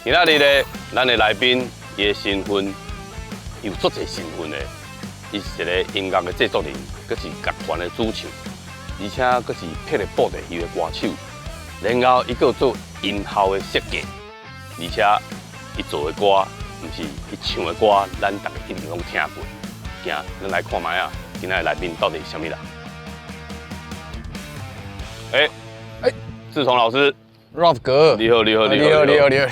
今仔日咧，咱的来宾伊的身份有足侪身份的，伊是一个音乐的制作人，佮是乐团的主唱，而且佮是霹雳布袋戏的歌手，然后伊佮做音效的设计，而且伊做的歌，毋是伊唱的歌，咱大家一定拢听过。行，咱来看卖啊，今仔的来宾到底是啥物人？志崇老师 ，Ralph 哥，你好，你好，你好，你好，你好。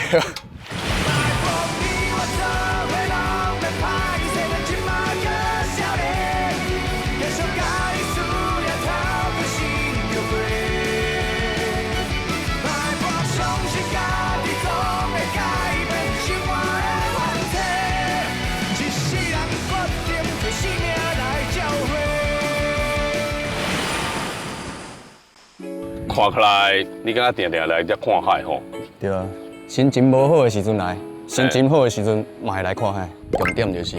看起来你敢若定定来遮看海吼？对啊，心情无好的时阵来，心情好的时阵嘛会来看海。重点就是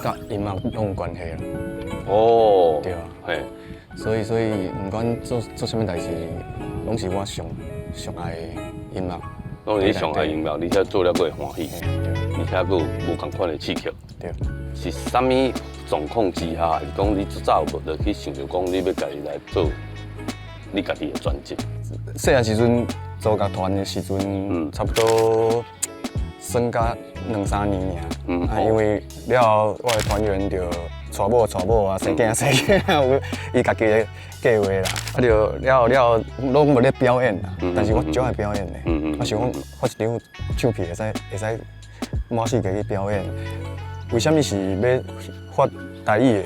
甲音乐拢有关系啦。哦，对啊，嘿，所以不管做啥物代志，拢是我上爱的音乐。拢是你上爱音乐，而且做了佫会欢喜，而且佫有无共款的刺激。对。是啥物状况之下，是讲你最早无就去想着讲你要家己来做你家己的专辑？细汉时阵组乐团的时阵，差不多算甲2、3年尔。因为了后我的团员就娶某啊，生囝，有伊家己的计划啦。啊，就了后拢无咧表演啦，但是我足爱表演的。我想讲发一张唱片会使满世界去表演。为什么是要发台语的？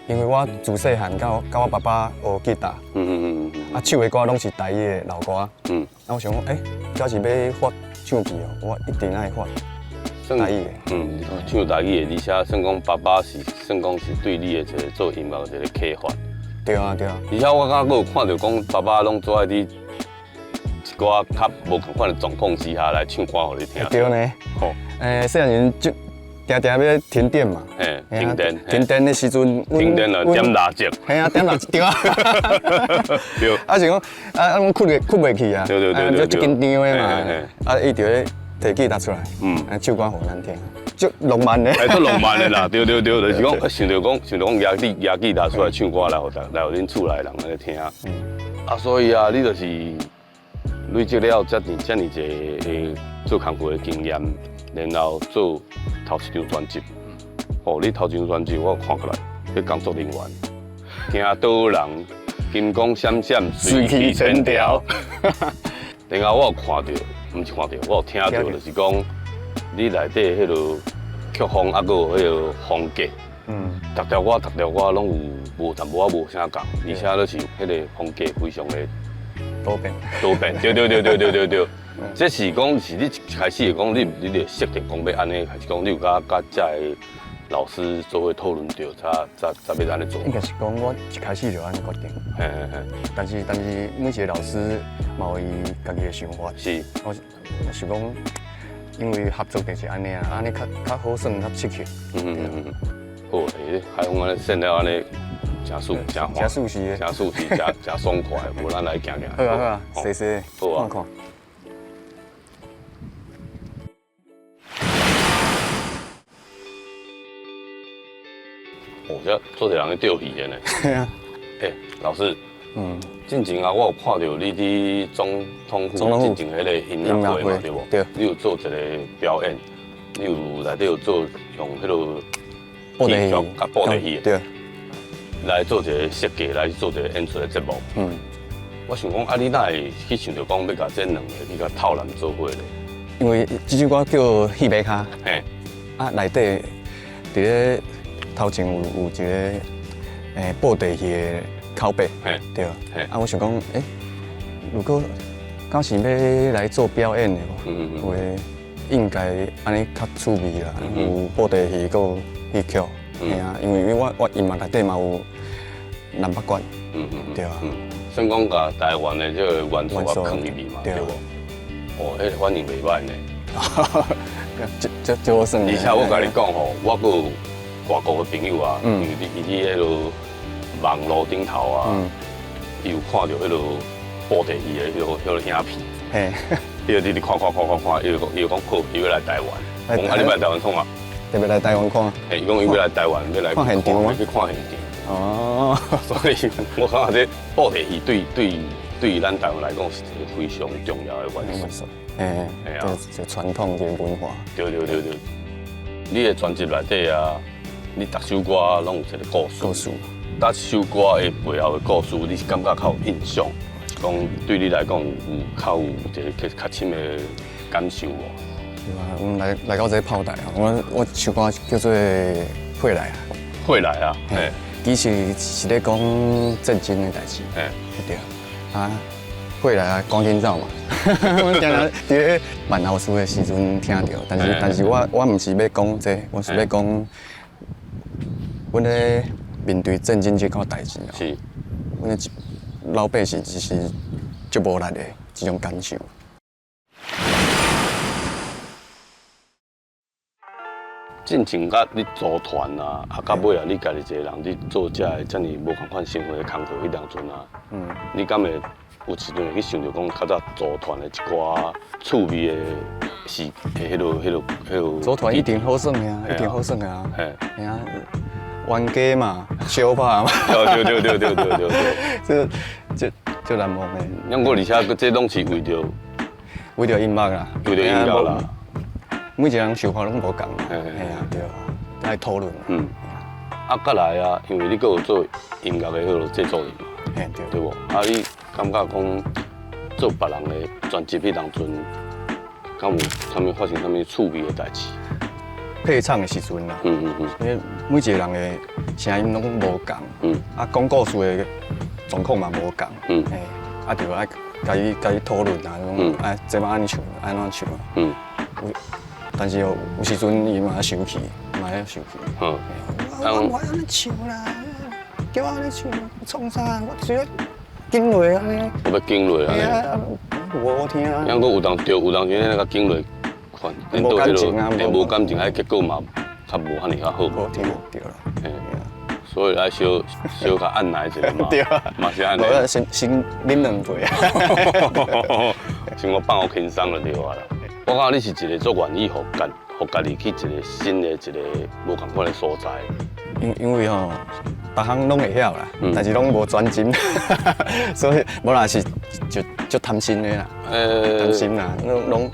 因为我自细汉甲我爸爸学吉他，啊，唱的歌拢是台语的老歌，啊，我想讲，假是要发唱片哦，我一定爱发台语的。唱台语的，而且算讲爸爸是算讲是对你的一个做音乐的一个启发。对啊。而且我敢佫有看到讲爸爸拢做爱伫一寡较无同款的状况之下来唱歌互你听。对呢。吼，细汉时就定要停电嘛。停电的时阵，停电了点蜡烛。嘿啊，点蜡烛对啊。对。啊是讲阮困袂去啊。对。就紧张的嘛。啊，伊就咧摕吉他出来，唱歌互咱听，足浪漫的。足浪漫的啦，对，就是讲想着讲压吉他出来唱歌来互恁厝内人来听。啊，所以啊，你就是累积了遮尔一个做工课的经验，然后做头一张专辑。你头一张专辑我看过来，迄工作人员，听倒人金光闪闪，水气千条。然后我有看到，毋是看到，我有听到，就是讲你内底迄落曲风，还佫有迄落风格，逐条歌拢有无淡薄仔无啥共，而且都是迄个风格非常的多变。对。这是讲是你一开始讲你就设定讲要安尼，还是讲你有甲遮个老师做伙讨论着，才要安尼做？应该是讲我一开始就安尼决定。但是每一个老师嘛有伊家己的想法。是。我想讲，因为合作就是安尼啊，安尼较好耍，较刺激。好，海风安尼set了安尼，真舒适，真舒适，真爽快。无咱来行。好啊，谢。好啊。看。这做者人去钓鱼的呢。对啊。老师，进前啊，我有看到你伫总统府进前迄个音乐会嘛，对无？对。你有做一个表演，你有内底有做用迄落布袋戏，甲布袋戏，对。来做一个设计，来做一个演出的节目。我想讲，你哪会去想着讲要甲这两个去甲套人做伙咧？因为这首歌叫《戏马卡》，内底伫咧头前有一个布袋戏的口碑，对。我想讲，如果假是要来做表演的话，应该安尼较趣味啦，有布袋戏，佮有戏曲，因为我音乐内底嘛有南北管，对啊。算讲甲台湾的这个元素啊放入去嘛，对无？迄个反应袂歹呢。这我算。而且我甲你讲吼，我佫有外国的朋友啊，因为伊迄落网络顶头啊，伊有看到迄落布袋戏的迄落影片，伊就直直看，伊就讲好，伊要来台湾。讲啊，你要来台湾创啊？特别来台湾看。嘿，伊讲伊要来台湾，要来看现场吗？去看现场。哦，所以我感觉这布袋戏对咱台湾来讲是一个非常重要的元素。哎，就传统的文化。对。你的专辑内底啊，你逐首歌拢有一个故事。每首歌的背后的故事，你是感觉较有印象，还是讲对你来讲有较有一个较深的感受无？对啊，我们来到这个炮台啊，我首歌叫做《回来》啊。回来啊，嘿，其实是咧讲正经的代志，嘿，对啊，回来啊，赶紧走嘛。我定常伫咧办后事的时阵听到，但是我唔是要讲这，我是要讲，阮咧面对正经这款代志啊，是，阮咧老百姓其实足无力的这种感受。进前甲你组团啊，到尾啊，你家己一个人你做这个遮尔无共款生活的工作，迄当阵啊，你敢会有时阵会去想着讲较早组团的一寡趣味的是迄落。组团一定好耍的啊，一定好耍的啊。嘿啊，玩家嘛，小拍嘛。对。这难忘的。不过而且这拢是为着音乐啦。为着音乐啦。每一个人想法拢无共，嘿啊，对啊，爱讨论。啊，再来啊，因为你阁有做音乐的迄落制作人嘛，嘿对无？啊，你感觉讲做别人的专辑迄当阵，敢有发生啥物趣味的代志？配唱的时阵啦，因为每一个人的声音拢无共，啊，讲故事的状况嘛无共，嘿，啊，就爱甲伊讨论啊，讲这摆安尼唱，安怎唱，但是有时阵伊嘛生气，嘛要生气。我安尼唱啦，叫我安尼唱，创啥？我只要紧落安尼。我要紧落安尼。无听。ยังก็有当时那个紧落，无感情啊，无感情，结果嘛较无遐尼较好。无听对啦。所以爱小较按捺一下嘛。对啊。嘛是安尼。先啉两杯啊。先我放我轻松就对啊啦。我感觉你是一个做愿意互家己去一个新的一个无同款的所在。因为吼，别项拢会晓啦，但是拢无专精，所以无啦是就贪心的啦，贪心啦，拢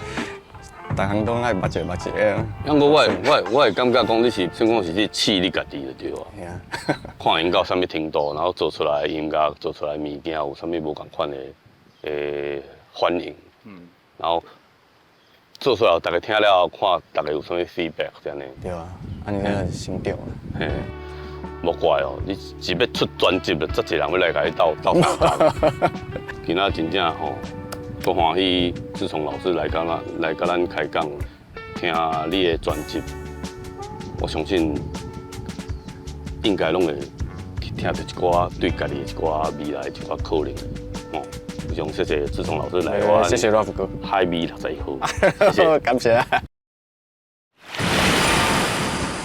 逐项拢爱捌一个。不过我会感觉讲你是算讲是去试你家己就对啊。看因到啥物程度，然后做出来的音乐、做出来物件有啥物无同款的反应，然后。做出来，大家听了，看大家有啥物 feedback 这样呢？对啊，安尼才是成长啊。嘿，莫怪哦，你是要出专辑了，遮侪人要来甲你斗相共。今仔真正吼，足欢喜，志聪老师来甲咱开讲，听你的专辑，我相信应该拢会听到一寡对家己一寡未来一寡可能哦。非常谢谢志聪老师来我，谢谢 Ralph 哥，海味60号，谢谢，感谢。